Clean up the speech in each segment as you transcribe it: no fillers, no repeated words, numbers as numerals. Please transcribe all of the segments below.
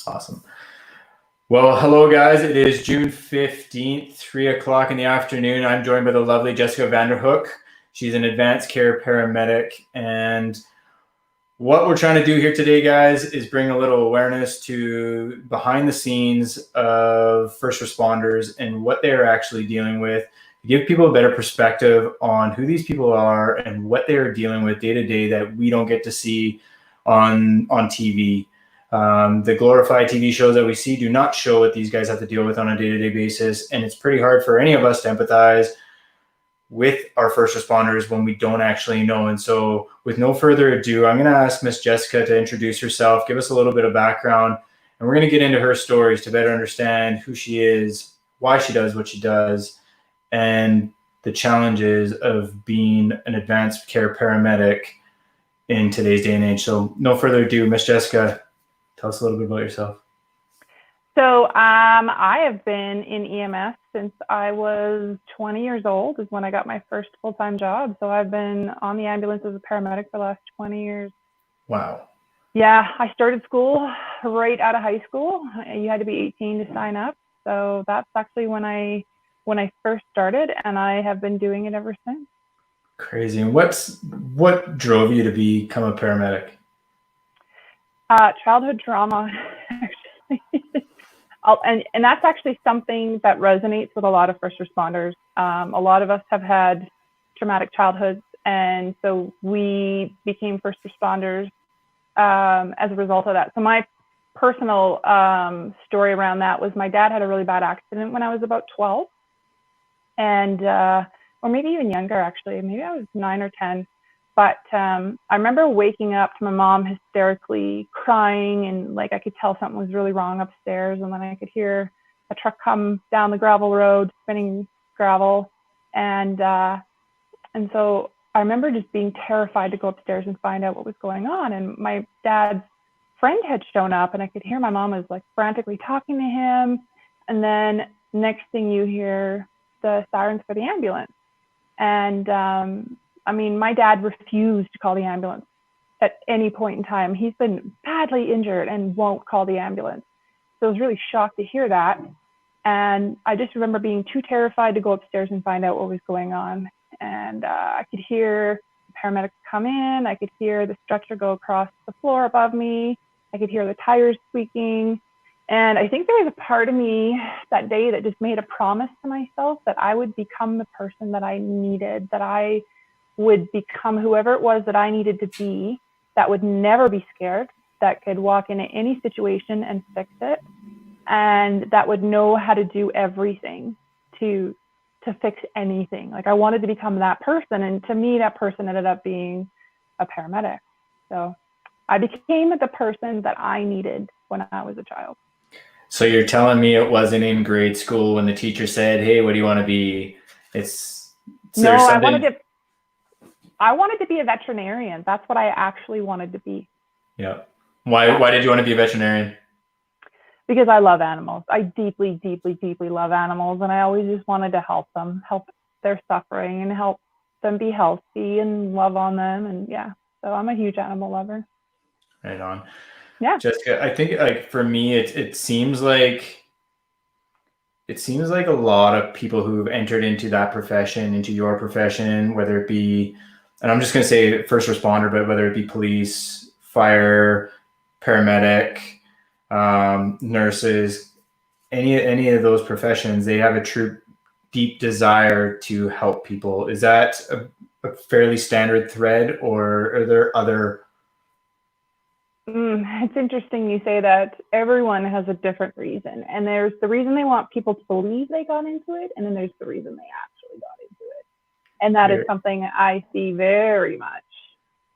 Awesome. Well, hello guys. It is June 15th, 3 o'clock in the afternoon. I'm joined by the lovely Jessica Hoek. She's an advanced care paramedic. And what we're trying to do here today, guys, is bring a little awareness to behind the scenes of first responders and what they're actually dealing with, to give people a better perspective on who these people are and what they're dealing with day to day that we don't get to see on TV. The glorified TV shows that we see do not show what these guys have to deal with on a day-to-day basis. And it's pretty hard for any of us to empathize with our first responders when we don't actually know. And so with no further ado, I'm going to ask Miss Jessica to introduce herself, give us a little bit of background, and we're going to get into her stories to better understand who she is, why she does what she does, and the challenges of being an advanced care paramedic in today's day and age. So no further ado, Miss Jessica, tell us a little bit about yourself. So I have been in EMS since I was 20 years old is when I got my first full-time job. So I've been on the ambulance as a paramedic for the last 20 years. Wow. Yeah, I started school right out of high school. You had to be 18 to sign up. So that's actually when I first started, and I have been doing it ever since. Crazy. And what drove you to become a paramedic? Childhood trauma, actually. And that's actually something that resonates with a lot of first responders. A lot of us have had traumatic childhoods, and so we became first responders as a result of that. So my personal story around that was my dad had a really bad accident when I was about 12, and or maybe even younger, actually. Maybe I was 9 or 10. But I remember waking up to my mom hysterically crying, and like I could tell something was really wrong upstairs. And then I could hear a truck come down the gravel road, spinning gravel. And so I remember just being terrified to go upstairs and find out what was going on. And my dad's friend had shown up, and I could hear my mom was like frantically talking to him. And then next thing you hear the sirens for the ambulance. And I mean, my dad refused to call the ambulance at any point in time. He's been badly injured and won't call the ambulance. So I was really shocked to hear that. And I just remember being too terrified to go upstairs and find out what was going on. And I could hear the paramedics come in. I could hear the stretcher go across the floor above me. I could hear the tires squeaking. And I think there was a part of me that day that just made a promise to myself that I would become the person that I needed, that I would become whoever it was that I needed to be, that would never be scared, that could walk into any situation and fix it, and that would know how to do everything to fix anything. Like I wanted to become that person, and to me, that person ended up being a paramedic. So I became the person that I needed when I was a child. So you're telling me it wasn't in grade school when the teacher said, "Hey, what do you want to be?" No, I wanted to be a veterinarian. That's what I actually wanted to be. Yeah. Why did you want to be a veterinarian? Because I love animals. I deeply, deeply, deeply love animals. And I always just wanted to help them, help their suffering and help them be healthy and love on them. And yeah, so I'm a huge animal lover. Right on. Yeah. Jessica, I think like for me, it seems like a lot of people who've entered into that profession, into your profession, whether it be, and I'm just going to say first responder, but whether it be police, fire, paramedic, nurses, any of those professions, they have a true deep desire to help people. Is that a fairly standard thread, or are there other? It's interesting you say that. Everyone has a different reason, and there's the reason they want people to believe they got into it, and then there's the reason they actually got into it. And that is something I see very much.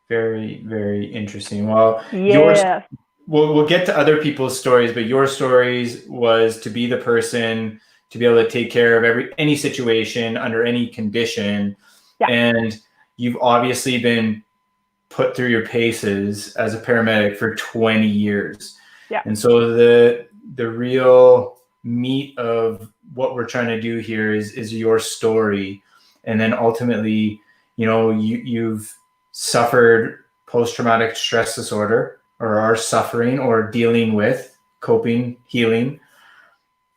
Very, very interesting. Well, yes. We'll get to other people's stories, but your stories was to be the person to be able to take care of any situation under any condition. Yeah. And you've obviously been put through your paces as a paramedic for 20 years. Yeah. And so the real meat of what we're trying to do here is your story. And then ultimately, you know, you've suffered post-traumatic stress disorder, or are suffering or dealing with coping, healing.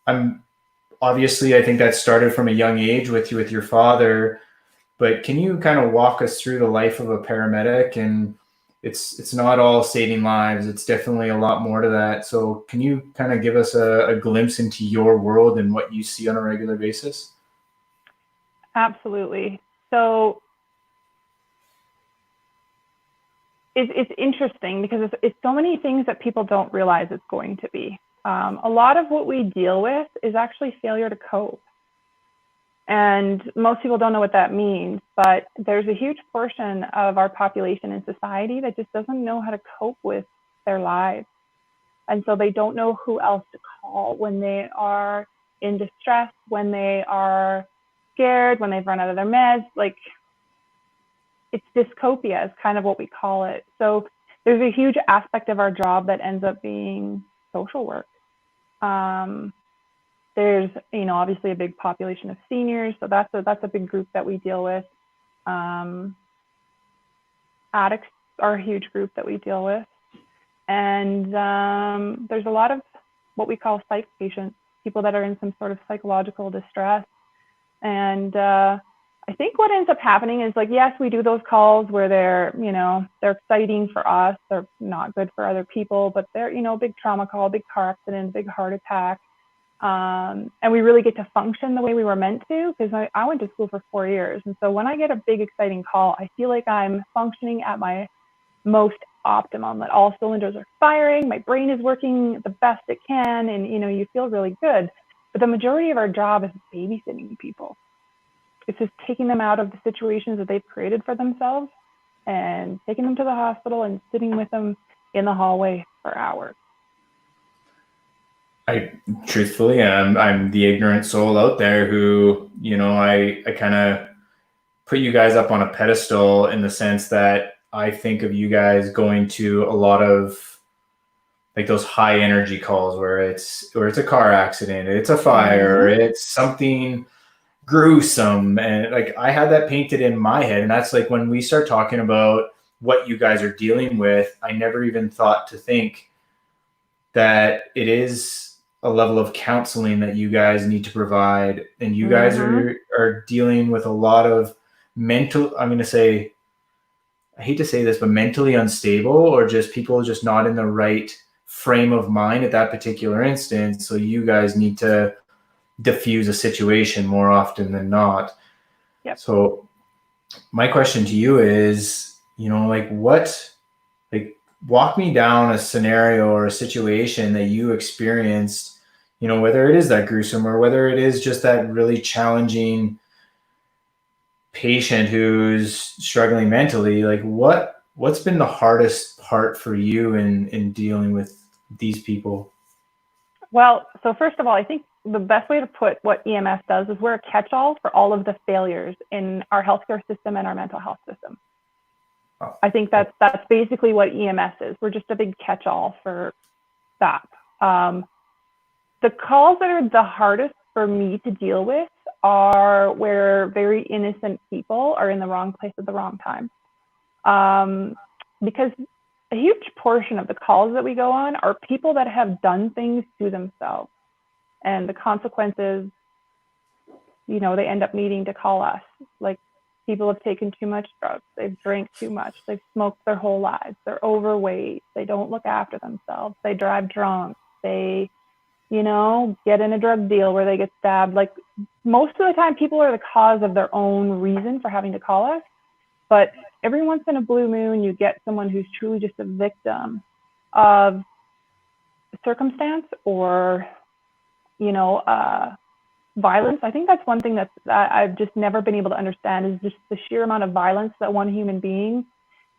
I'm obviously, I think that started from a young age with you, with your father, but can you kind of walk us through the life of a paramedic? And it's not all saving lives. It's definitely a lot more to that. So can you kind of give us a glimpse into your world and what you see on a regular basis? Absolutely. So it's interesting because it's so many things that people don't realize it's going to be. A lot of what we deal with is actually failure to cope. And most people don't know what that means, but there's a huge portion of our population in society that just doesn't know how to cope with their lives. And so they don't know who else to call when they are in distress, when they are scared, when they've run out of their meds. Like, it's dyscopia is kind of what we call it. So there's a huge aspect of our job that ends up being social work. There's, obviously a big population of seniors, so that's a big group that we deal with. Addicts are a huge group that we deal with, and there's a lot of what we call psych patients, people that are in some sort of psychological distress. And I think what ends up happening is, like, yes, we do those calls where they're exciting for us, they're not good for other people, but they're, big trauma call, big car accident, big heart attack. And we really get to function the way we were meant to, because I went to school for 4 years. And so when I get a big, exciting call, I feel like I'm functioning at my most optimum, that all cylinders are firing, my brain is working the best it can, and, you feel really good. But the majority of our job is babysitting people. It's just taking them out of the situations that they've created for themselves and taking them to the hospital and sitting with them in the hallway for hours. I truthfully, I'm the ignorant soul out there who, I kind of put you guys up on a pedestal in the sense that I think of you guys going to a lot of like those high energy calls where it's a car accident, it's a fire, it's something gruesome. And like, I had that painted in my head. And that's like, when we start talking about what you guys are dealing with, I never even thought to think that it is a level of counseling that you guys need to provide. And you guys are dealing with a lot of mental, I'm going to say, I hate to say this, but mentally unstable, or just people just not in the right frame of mind at that particular instance. So you guys need to diffuse a situation more often than not. Yep. So my question to you is, walk me down a scenario or a situation that you experienced, whether it is that gruesome or whether it is just that really challenging patient who's struggling mentally. Like, what's been the hardest part for you in dealing with these people? Well, so first of all, I think the best way to put what EMS does is we're a catch-all for all of the failures in our healthcare system and our mental health system. Oh. I think that's basically what EMS is. We're just a big catch-all for that. The calls that are the hardest for me to deal with are where very innocent people are in the wrong place at the wrong time. Because a huge portion of the calls that we go on are people that have done things to themselves. And the consequences, they end up needing to call us. Like, people have taken too much drugs, they've drank too much, they've smoked their whole lives, they're overweight, they don't look after themselves, they drive drunk, they, get in a drug deal where they get stabbed. Like, most of the time, people are the cause of their own reason for having to call us. But every once in a blue moon, you get someone who's truly just a victim of circumstance or, violence. I think that's one thing that I've just never been able to understand, is just the sheer amount of violence that one human being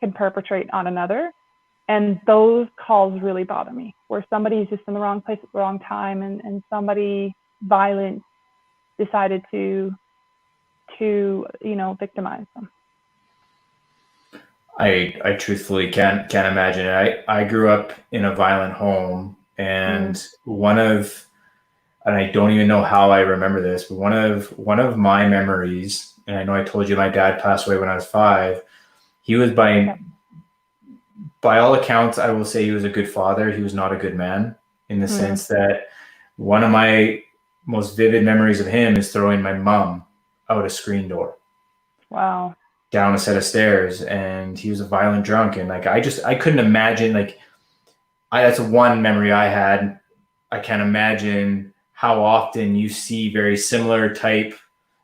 can perpetrate on another. And those calls really bother me, where somebody's just in the wrong place at the wrong time, and somebody violent decided to victimize them. I truthfully can't imagine it. I grew up in a violent home, and and I don't even know how I remember this, but one of my memories, and I know I told you my dad passed away when I was 5. He was by all accounts, I will say he was a good father. He was not a good man. in the sense that one of my most vivid memories of him is throwing my mom out a screen door. Wow. Down a set of stairs, and he was a violent drunk, and like I couldn't imagine, like that's one memory I had. I can't imagine how often you see very similar type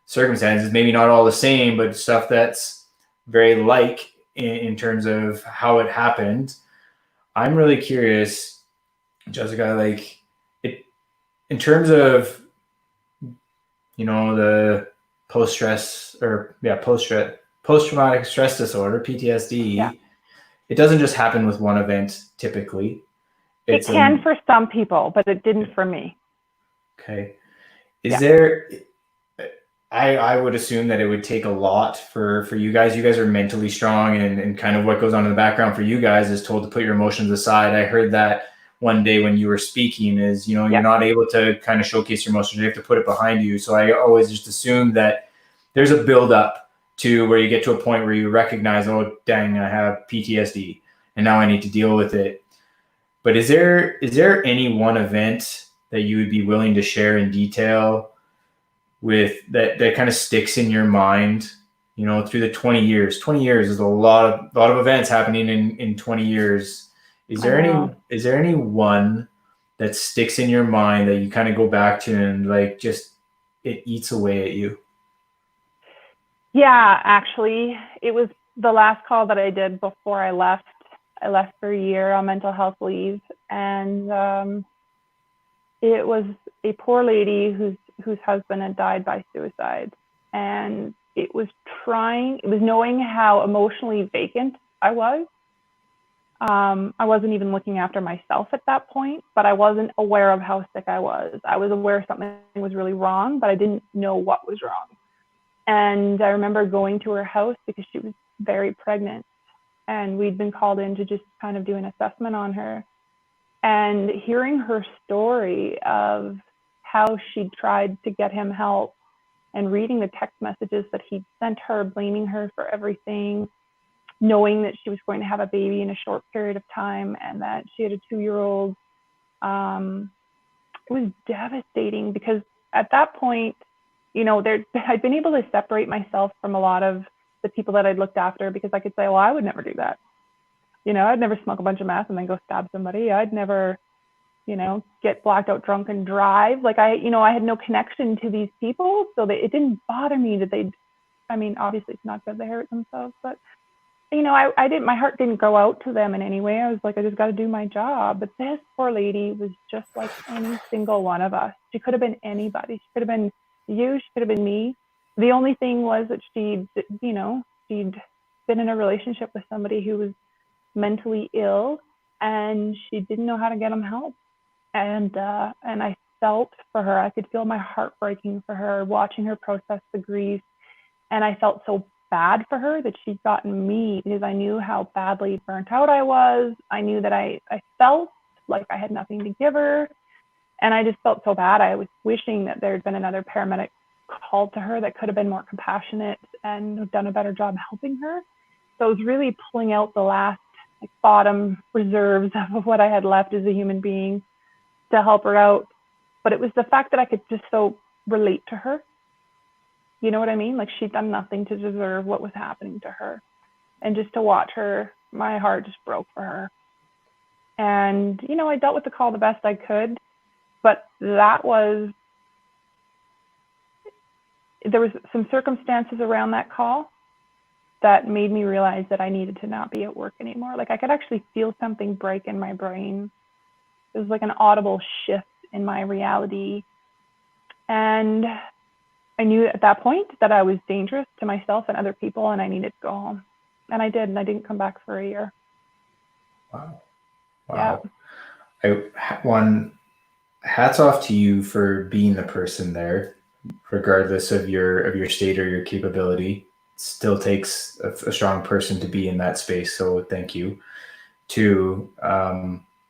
circumstances, maybe not all the same, but stuff that's very like in terms of how it happened. I'm really curious, Jessica, like it in terms of, the post-traumatic stress disorder, PTSD. Yeah. It doesn't just happen with one event typically. It can for some people, but it didn't for me. Okay. Is there, I would assume that it would take a lot for you guys. You guys are mentally strong, and kind of what goes on in the background for you guys is told to put your emotions aside. I heard that one day when you were speaking is, you're not able to kind of showcase your emotions. You have to put it behind you. So I always just assume that there's a buildup to where you get to a point where you recognize, oh, dang, I have PTSD and now I need to deal with it. But is there any one event that you would be willing to share in detail with that kind of sticks in your mind, through the 20 years? 20 years is a lot of events happening in 20 years. Is there any one that sticks in your mind that you kind of go back to and like just it eats away at you? Yeah, actually, it was the last call that I did before I left. I left for a year on mental health leave, and it was a poor lady whose husband had died by suicide. And it was knowing how emotionally vacant I was. I wasn't even looking after myself at that point, but I wasn't aware of how sick I was. I was aware something was really wrong, but I didn't know what was wrong. And I remember going to her house because she was very pregnant, and we'd been called in to just kind of do an assessment on her. And hearing her story of how she tried to get him help, and reading the text messages that he'd sent her, blaming her for everything, knowing that she was going to have a baby in a short period of time and that she had a 2-year-old, it was devastating because at that point, I'd been able to separate myself from a lot of the people that I'd looked after, because I could say, well, I would never do that. I'd never smoke a bunch of meth and then go stab somebody. I'd never, get blacked out drunk and drive. Like I had no connection to these people, so that it didn't bother me that obviously it's not good they hurt themselves, but I didn't, my heart didn't go out to them in any way. I was like, I just got to do my job. But this poor lady was just like any single one of us. She could have been anybody. She could have been you. She could have been me. The only thing was that she'd been in a relationship with somebody who was mentally ill, and she didn't know how to get them help. And I felt for her. I could feel my heart breaking for her, watching her process the grief. And I felt so bad for her that she'd gotten me, because I knew how badly burnt out I was. I knew that I felt like I had nothing to give her. And I just felt so bad. I was wishing that there had been another paramedic called to her that could have been more compassionate and done a better job helping her. So it was really pulling out the last bottom reserves of what I had left as a human being to help her out. But it was the fact that I could just so relate to her. You know what I mean? Like, she'd done nothing to deserve what was happening to her. And just to watch her, my heart just broke for her. And, I dealt with the call the best I could. But there was some circumstances around that call that made me realize that I needed to not be at work anymore. Like, I could actually feel something break in my brain. It was like an audible shift in my reality. And I knew at that point that I was dangerous to myself and other people, and I needed to go home. And I did, and I didn't come back for a year. Wow. Yeah. Hats off to you for being the person there, regardless of your state or your capability. It still takes a strong person to be in that space. So thank you. Two,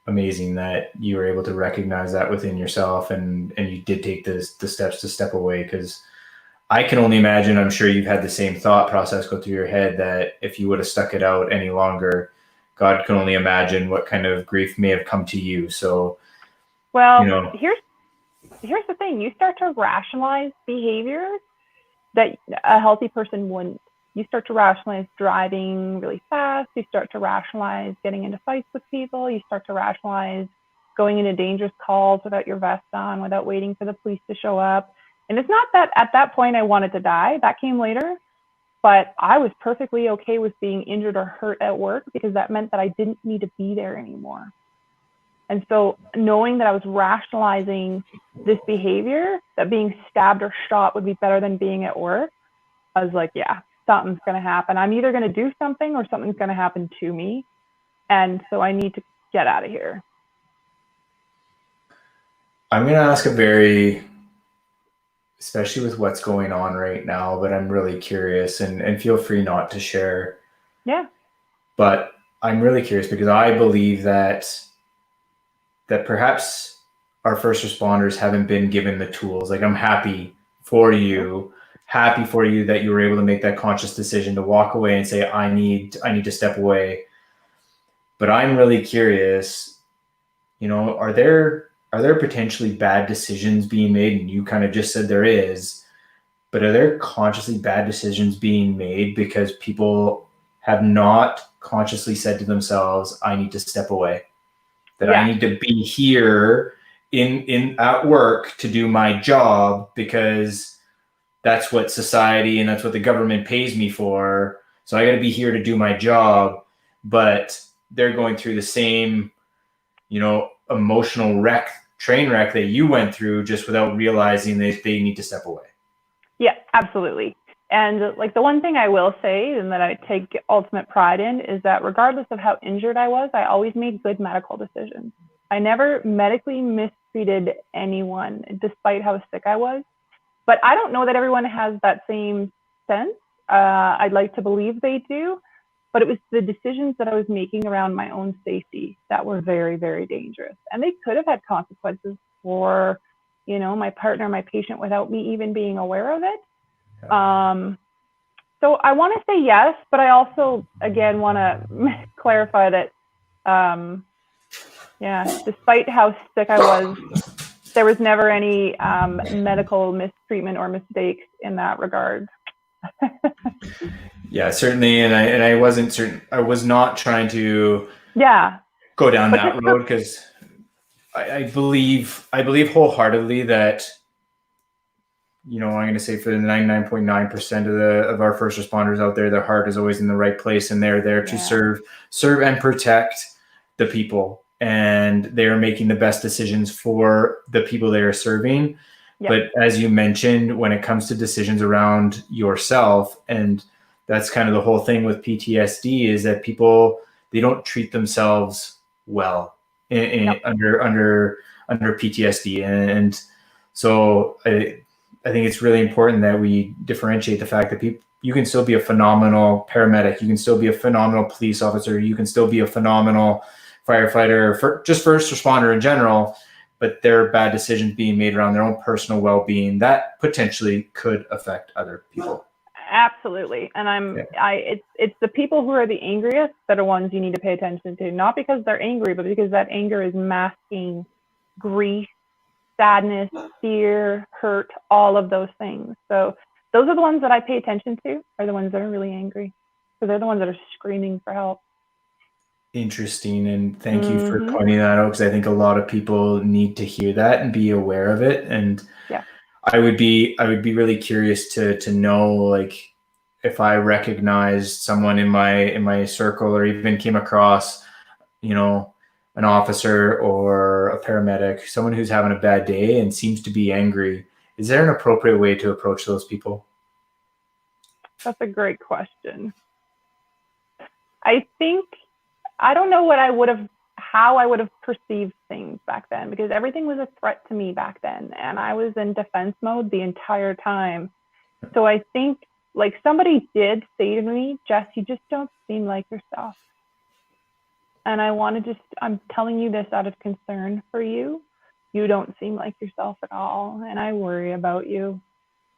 amazing that you were able to recognize that within yourself, and you did take the steps to step away, because I can only imagine, I'm sure you've had the same thought process go through your head, that if you would have stuck it out any longer, God can only imagine what kind of grief may have come to you. So Well, You know, here's the thing. You start to rationalize behaviors that a healthy person wouldn't. You start to rationalize driving really fast. You start to rationalize getting into fights with people. You start to rationalize going into dangerous calls without your vest on, without waiting for the police to show up. And it's not that at that point I wanted to die. That came later. But I was perfectly okay with being injured or hurt at work because that meant that I didn't need to be there anymore. And so knowing that I was rationalizing this behavior, that being stabbed or shot would be better than being at work, I was like, yeah, something's going to happen. I'm either going to do something or something's going to happen to me. And so I need to get out of here. I'm going to ask a very, especially with what's going on right now, but I'm really curious, and feel free not to share. Yeah. But I'm really curious because I believe that perhaps our first responders haven't been given the tools. Like, I'm happy for you that you were able to make that conscious decision to walk away and say, I need to step away. But I'm really curious, are there potentially bad decisions being made? And you kind of just said there is, but are there consciously bad decisions being made because people have not consciously said to themselves, I need to step away, that I need to be here in at work to do my job because that's what society and that's what the government pays me for. So I got to be here to do my job, but they're going through the same, emotional train wreck that you went through just without realizing that they need to step away. Yeah, absolutely. And like the one thing I will say and that I take ultimate pride in is that regardless of how injured I was, I always made good medical decisions. I never medically mistreated anyone despite how sick I was. But I don't know that everyone has that same sense. I'd like to believe they do. But it was the decisions that I was making around my own safety that were very, very dangerous. And they could have had consequences for, my partner, my patient, without me even being aware of it. So I want to say yes, but I also, again, want to clarify that, despite how sick I was, there was never any medical mistreatment or mistakes in that regard. Yeah, certainly. And I wasn't certain. I was not trying to go down that road because I believe wholeheartedly that, I'm going to say for the 99.9% of our first responders out there, their heart is always in the right place, and they're there to serve and protect the people, and they're making the best decisions for the people they are serving. Yep. But as you mentioned, when it comes to decisions around yourself, and that's kind of the whole thing with PTSD, is that people, they don't treat themselves well under PTSD, and so I think it's really important that we differentiate the fact that you can still be a phenomenal paramedic, you can still be a phenomenal police officer, you can still be a phenomenal firefighter, just first responder in general, but there are bad decisions being made around their own personal well-being that potentially could affect other people. Absolutely. And it's the people who are the angriest that are ones you need to pay attention to, not because they're angry, but because that anger is masking grief, sadness, fear, hurt, all of those things. So those are the ones that I pay attention to, are the ones that are really angry. So they're the ones that are screaming for help. Interesting. And thank you for pointing that out, because I think a lot of people need to hear that and be aware of it. And I would be really curious to know, like, if I recognized someone in my circle, or even came across, an officer or a paramedic, someone who's having a bad day and seems to be angry, is there an appropriate way to approach those people? That's a great question. I don't know how I would have perceived things back then, because everything was a threat to me back then, and I was in defense mode the entire time. So I think, like, somebody did say to me, Jess, you just don't seem like yourself. And I'm telling you this out of concern for you. You don't seem like yourself at all, and I worry about you.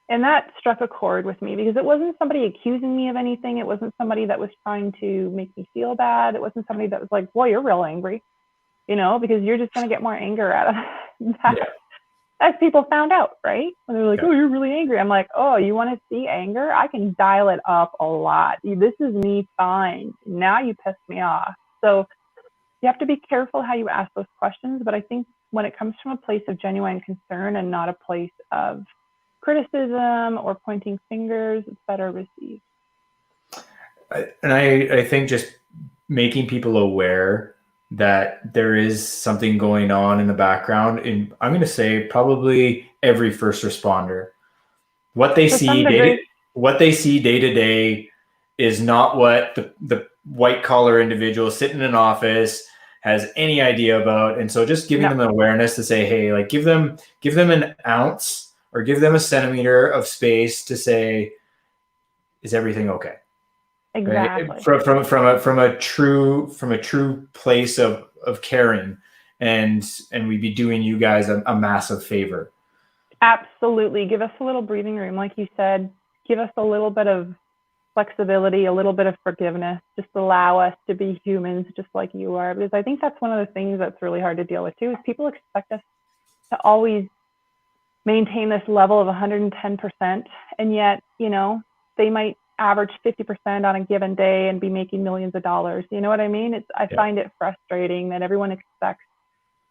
And that struck a chord with me, because it wasn't somebody accusing me of anything. It wasn't somebody that was trying to make me feel bad. It wasn't somebody that was like, boy, you're real angry, because you're just going to get more anger out of that, Yeah. as people found out, right? When they're like, Yeah. oh, you're really angry. I'm like, oh, you want to see anger? I can dial it up a lot. This is me fine. Now you pissed me off. So you have to be careful how you ask those questions. But I think when it comes from a place of genuine concern and not a place of criticism or pointing fingers, it's better received. I think just making people aware that there is something going on in the background, and I'm going to say probably every first responder, what they To some see degree, what they see day to day is not what the white collar individual sitting in an office has any idea about. And so just giving no, them an awareness to say, hey, like give them an ounce or give them a centimeter of space to say, is everything okay? Right? exactly. From a true place of caring, and we'd be doing you guys a massive favor. Absolutely. Give us a little breathing room. Like you said, give us a little bit of flexibility, a little bit of forgiveness. Just allow us to be humans just like you are. Because I think that's one of the things that's really hard to deal with too, is people expect us to always maintain this level of 110%. And yet, they might average 50% on a given day and be making millions of dollars. You know what I mean? I Yeah. find it frustrating that everyone expects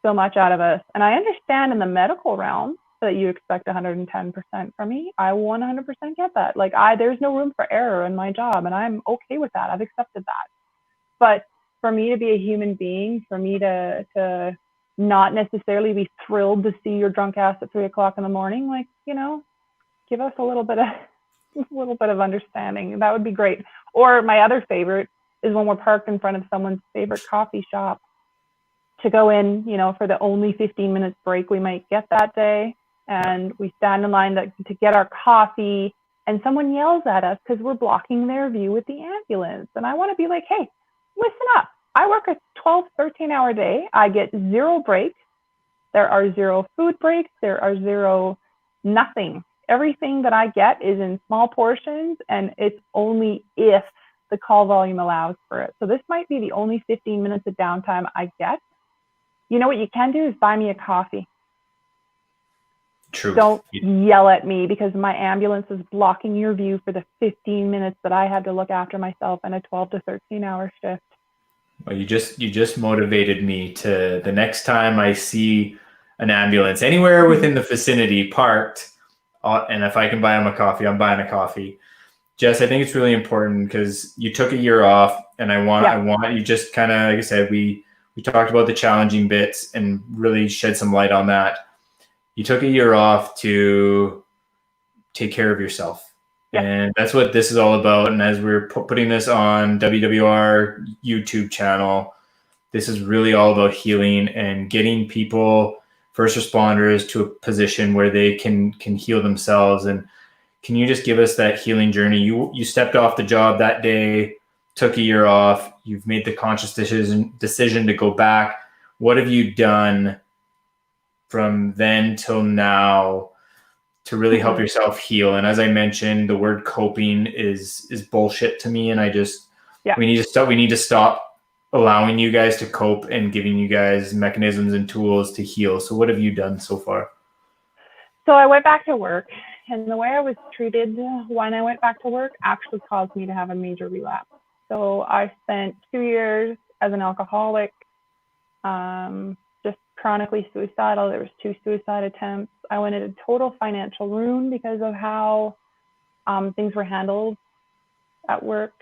so much out of us. And I understand in the medical realm that you expect 110% from me. I 100% get that. Like there's no room for error in my job, and I'm okay with that. I've accepted that. But for me to be a human being, for me to not necessarily be thrilled to see your drunk ass at 3 o'clock in the morning, like, give us a little bit of understanding. That would be great. Or my other favorite is when we're parked in front of someone's favorite coffee shop, to go in, for the only 15 minutes break we might get that day. And we stand in line to get our coffee, and someone yells at us because we're blocking their view with the ambulance. And I want to be like, hey, listen up. I work a 12, 13-hour day. I get 0 breaks. There are 0 food breaks. There are 0 nothing. Everything that I get is in small portions, and it's only if the call volume allows for it. So this might be the only 15 minutes of downtime I get. You know what you can do is buy me a coffee. Truth. Don't yell at me because my ambulance is blocking your view for the 15 minutes that I had to look after myself in a 12 to 13-hour shift. Well, you just motivated me to the next time I see an ambulance anywhere within the vicinity parked, and if I can buy them a coffee, I'm buying a coffee. Jess, I think it's really important because you took a year off, and I want you just kind of, like I said, we talked about the challenging bits and really shed some light on that. You took a year off to take care of yourself. And that's what this is all about. And as we're putting this on WWR YouTube channel, this is really all about healing and getting people, first responders, to a position where they can heal themselves. And can you just give us that healing journey? You stepped off the job that day, took a year off. You've made the conscious decision to go back. What have you done from then till now to really help yourself heal? And as I mentioned, the word coping is bullshit to me. And we need to stop allowing you guys to cope and giving you guys mechanisms and tools to heal. So what have you done so far? So I went back to work, and the way I was treated when I went back to work actually caused me to have a major relapse. So I spent 2 years as an alcoholic, just chronically suicidal. There was 2 suicide attempts. I went into total financial ruin because of how things were handled at work,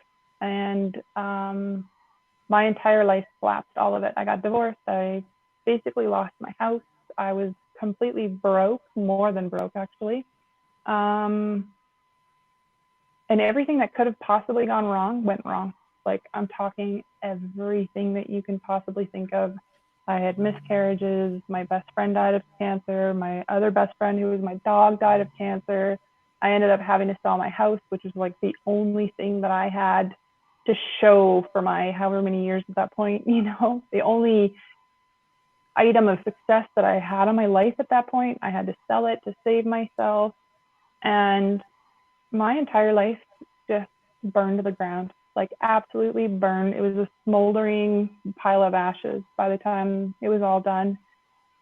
and my entire life collapsed, all of it. I got divorced. I basically lost my house. I was completely broke, more than broke actually. And everything that could have possibly gone wrong went wrong. Like, I'm talking everything that you can possibly think of. I had miscarriages. My best friend died of cancer. My other best friend, who was my dog, died of cancer. I ended up having to sell my house, which was like the only thing that I had to show for my however many years at that point, the only item of success that I had in my life at that point. I had to sell it to save myself. And my entire life just burned to the ground, like absolutely burned. It was a smoldering pile of ashes by the time it was all done.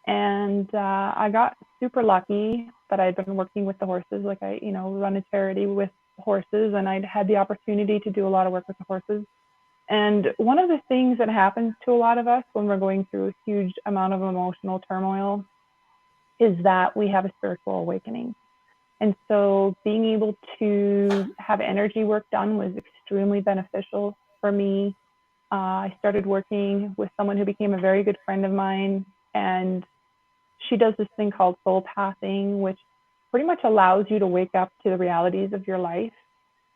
And I got super lucky that I'd been working with the horses. Like I, run a charity with horses, and I'd had the opportunity to do a lot of work with the horses. And one of the things that happens to a lot of us when we're going through a huge amount of emotional turmoil is that we have a spiritual awakening. And so being able to have energy work done was extremely beneficial for me. I started working with someone who became a very good friend of mine, and she does this thing called soul pathing, which pretty much allows you to wake up to the realities of your life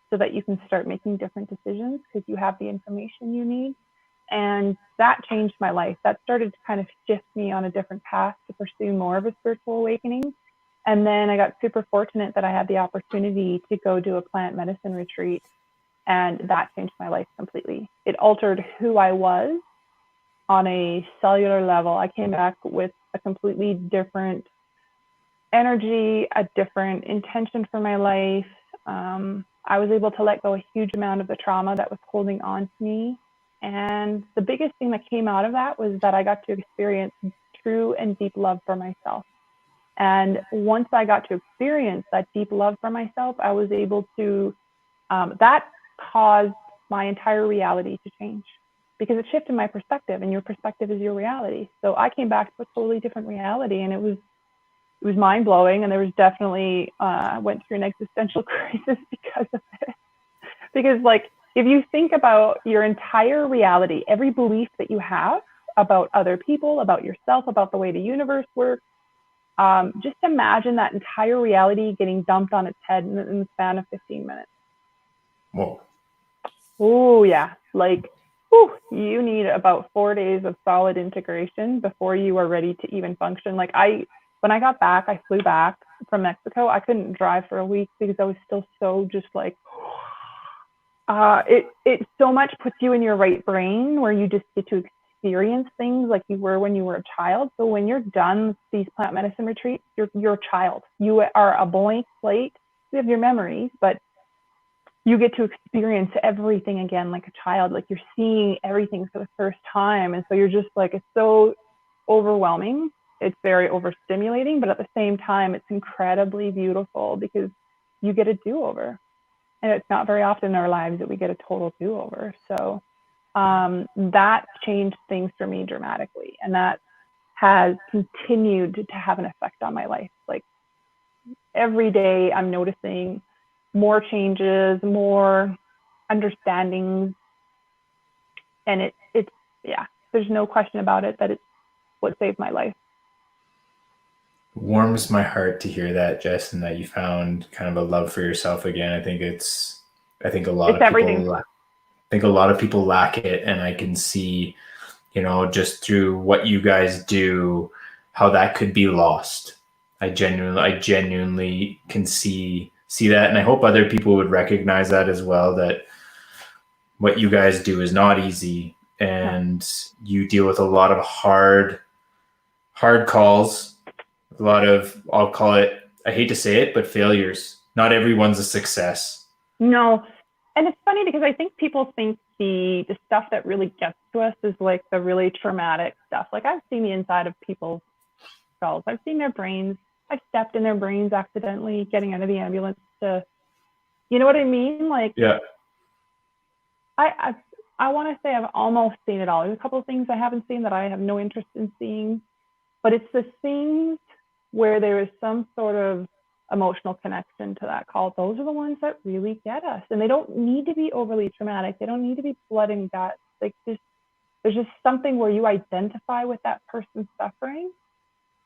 so that you can start making different decisions because you have the information you need. And that changed my life. That started to kind of shift me on a different path to pursue more of a spiritual awakening. And then I got super fortunate that I had the opportunity to go do a plant medicine retreat, and that changed my life completely. It altered who I was on a cellular level. I came back with a completely different energy, a different intention for my life. I was able to let go a huge amount of the trauma that was holding on to me. And the biggest thing that came out of that was that I got to experience true and deep love for myself. And once I got to experience that deep love for myself, I was able to, that caused my entire reality to change because it shifted my perspective, and your perspective is your reality. So I came back to a totally different reality, and it was mind blowing. And there was definitely, I went through an existential crisis because of it. Because like, if you think about your entire reality, every belief that you have about other people, about yourself, about the way the universe works, just imagine that entire reality getting dumped on its head in the span of 15 minutes. Whoa. Oh yeah, like, whew, you need about 4 days of solid integration before you are ready to even function. Like when I got back, I flew back from Mexico. I couldn't drive for a week because I was still so just like, it so much puts you in your right brain where you just get to experience things like you were when you were a child. So when you're done with these plant medicine retreats, you're a child. You are a blank slate. You have your memories, but you get to experience everything again like a child. Like you're seeing everything for the first time. And so you're just like, it's so overwhelming. It's very overstimulating, but at the same time, it's incredibly beautiful because you get a do-over. And it's not very often in our lives that we get a total do-over. So that changed things for me dramatically. And that has continued to have an effect on my life. Like every day I'm noticing more changes, more understandings. And it's, yeah, there's no question about it that it's what saved my life. Warms my heart to hear that, Jess, and that you found kind of a love for yourself again. I think a lot It's of everything. people, I think a lot of people lack it, and I can see, just through what you guys do, how that could be lost. I genuinely can see that, and I hope other people would recognize that as well. That what you guys do is not easy, and you deal with a lot of hard calls. A lot of, I'll call it, I hate to say it, but failures. Not everyone's a success. No. And it's funny because I think people think the stuff that really gets to us is like the really traumatic stuff. Like I've seen the inside of people's skulls. I've seen their brains. I've stepped in their brains accidentally getting out of the ambulance to, you know what I mean? Like, yeah. I want to say I've almost seen it all. There's a couple of things I haven't seen that I have no interest in seeing, but it's the things where there is some sort of emotional connection to that call. Those are the ones that really get us. And they don't need to be overly traumatic. They don't need to be blood and guts. Like there's just something where you identify with that person's suffering,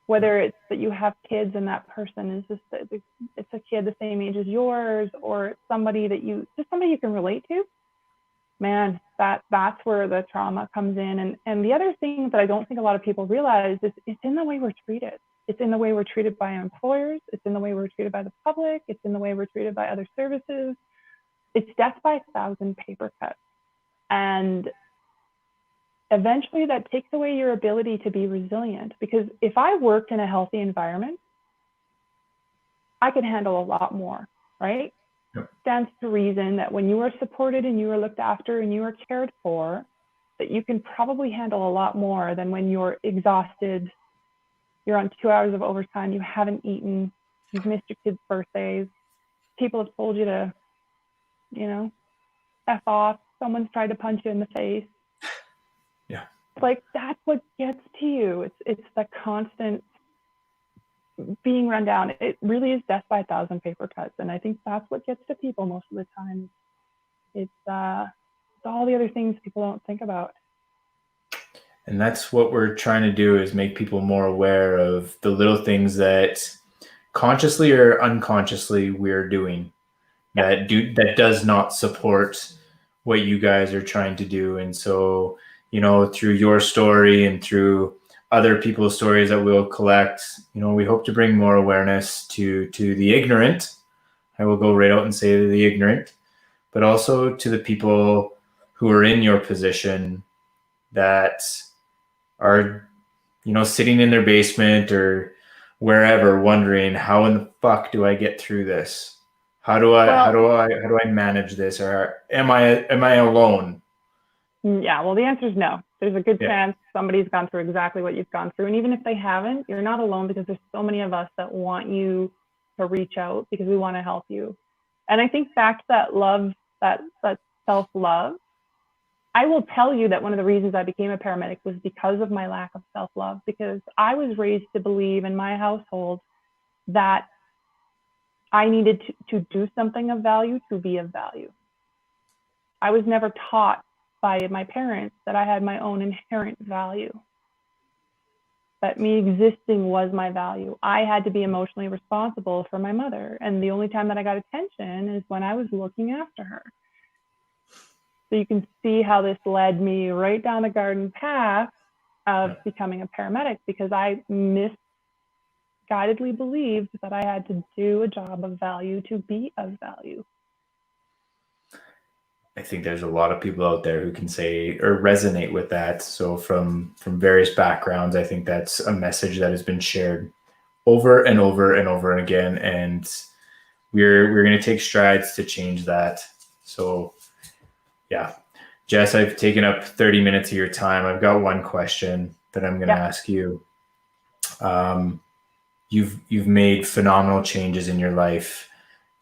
whether it's that you have kids and that person is just, it's a kid the same age as yours, or it's somebody that you can relate to. Man, that's where the trauma comes in. And the other thing that I don't think a lot of people realize is it's in the way we're treated. It's in the way we're treated by employers. It's in the way we're treated by the public. It's in the way we're treated by other services. It's death by 1,000 paper cuts. And eventually that takes away your ability to be resilient. Because if I worked in a healthy environment, I could handle a lot more, right? Yep. Stands to reason that when you are supported and you are looked after and you are cared for, that you can probably handle a lot more than when you're exhausted, you're on 2 hours of overtime, you haven't eaten, you've missed your kids' birthdays, people have told you to, F off, someone's tried to punch you in the face. Yeah. Like, that's what gets to you. It's the constant being run down. It really is death by 1,000 paper cuts. And I think that's what gets to people most of the time. It's all the other things people don't think about. And that's what we're trying to do, is make people more aware of the little things that consciously or unconsciously we're doing that does not support what you guys are trying to do. And so, through your story and through other people's stories that we'll collect, we hope to bring more awareness to the ignorant. I will go right out and say the ignorant, but also to the people who are in your position that are, sitting in their basement or wherever, wondering, how in the fuck do I get through this? How do I manage this? Or am I alone? Yeah, well, the answer is no. There's a good chance somebody's gone through exactly what you've gone through. And even if they haven't, you're not alone, because there's so many of us that want you to reach out because we want to help you. And I think back to that love, that self-love, I will tell you that one of the reasons I became a paramedic was because of my lack of self-love, because I was raised to believe in my household that I needed to do something of value to be of value. I was never taught by my parents that I had my own inherent value, that me existing was my value. I had to be emotionally responsible for my mother. And the only time that I got attention is when I was looking after her. So you can see how this led me right down the garden path of becoming a paramedic, because I misguidedly believed that I had to do a job of value to be of value. I think there's a lot of people out there who can say or resonate with that. So from various backgrounds, I think that's a message that has been shared over and over and over again. And we're going to take strides to change that. So yeah, Jess, I've taken up 30 minutes of your time. I've got one question that I'm going to ask you. You've made phenomenal changes in your life,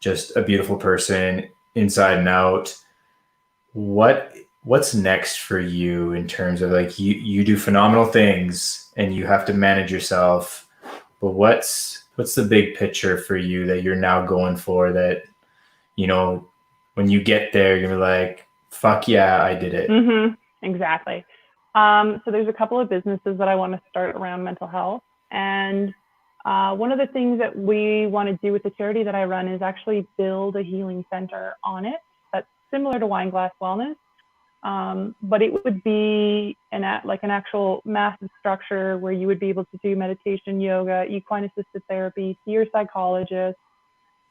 just a beautiful person inside and out. What's next for you in terms of, like, you do phenomenal things and you have to manage yourself, but what's the big picture for you that you're now going for, that, when you get there, you're like, fuck yeah, I did it. Mm-hmm. Exactly. So there's a couple of businesses that I want to start around mental health. And one of the things that we want to do with the charity that I run is actually build a healing center on it that's similar to Wineglass Wellness, but it would be an actual massive structure where you would be able to do meditation, yoga, equine assisted therapy, see your psychologist,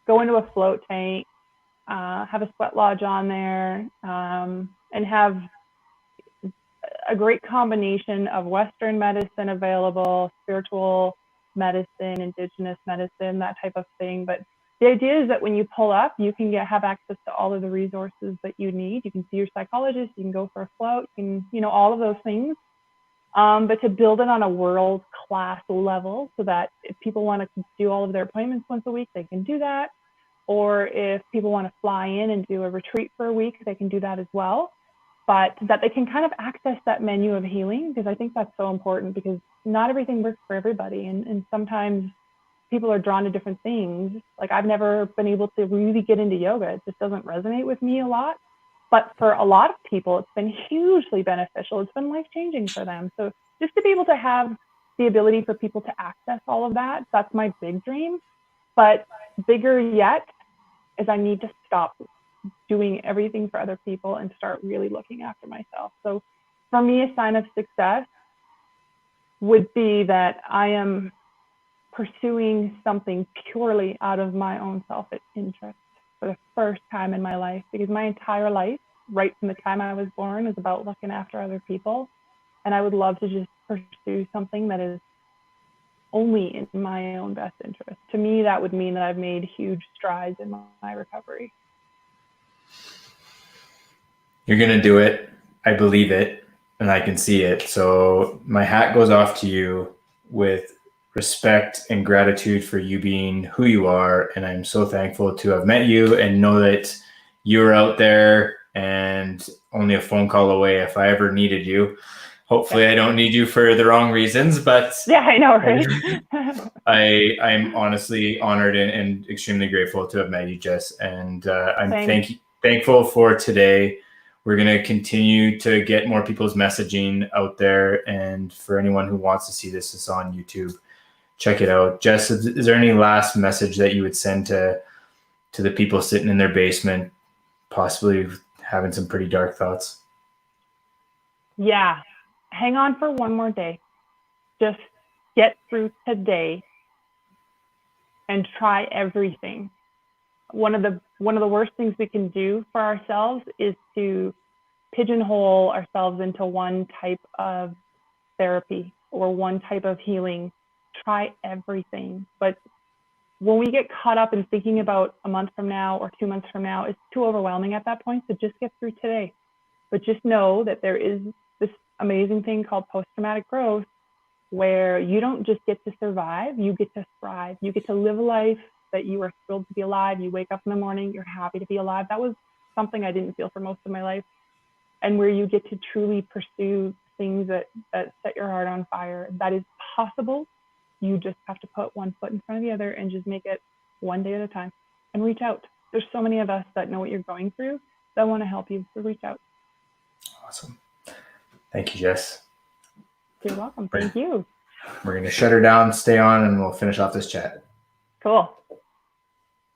go into a float tank, have a sweat lodge on there, and have a great combination of Western medicine available, spiritual medicine, indigenous medicine, that type of thing. But the idea is that when you pull up, you can have access to all of the resources that you need. You can see your psychologist, you can go for a float, you can, all of those things. But to build it on a world-class level, so that if people want to do all of their appointments once a week, they can do that. Or if people want to fly in and do a retreat for a week, they can do that as well. But that they can kind of access that menu of healing, because I think that's so important, because not everything works for everybody. And sometimes people are drawn to different things. Like, I've never been able to really get into yoga. It just doesn't resonate with me a lot. But for a lot of people, it's been hugely beneficial. It's been life-changing for them. So just to be able to have the ability for people to access all of that, that's my big dream. But bigger yet is I need to stop doing everything for other people and start really looking after myself. So for me, a sign of success would be that I am pursuing something purely out of my own self-interest for the first time in my life, because my entire life, right from the time I was born, is about looking after other people. And I would love to just pursue something that is only in my own best interest. To me, that would mean that I've made huge strides in my recovery. You're going to do it. I believe it, and I can see it. So my hat goes off to you with respect and gratitude for you being who you are. And I'm so thankful to have met you and know that you're out there and only a phone call away if I ever needed you. Hopefully I don't need you for the wrong reasons, but yeah, I know, right? I'm honestly honored and extremely grateful to have met you, Jess. And I'm thankful for today. We're going to continue to get more people's messaging out there. And for anyone who wants to see this, it's on YouTube. Check it out. Jess, is there any last message that you would send to the people sitting in their basement, possibly having some pretty dark thoughts? Yeah. Hang on for one more day. Just get through today and try everything. One of the worst things we can do for ourselves is to pigeonhole ourselves into one type of therapy or one type of healing. Try everything. But when we get caught up in thinking about a month from now or 2 months from now, it's too overwhelming at that point. So just get through today. But just know that there is this amazing thing called post-traumatic growth, where you don't just get to survive, you get to thrive. You get to live a life that you are thrilled to be alive. You wake up in the morning, you're happy to be alive. That was something I didn't feel for most of my life. And where you get to truly pursue things that set your heart on fire. That is possible. You just have to put one foot in front of the other and just make it one day at a time and reach out. There's so many of us that know what you're going through that want to help you, so reach out. Awesome. Thank you, Jess. You're welcome. Thank you. We're going to shut her down, stay on, and we'll finish off this chat. Cool.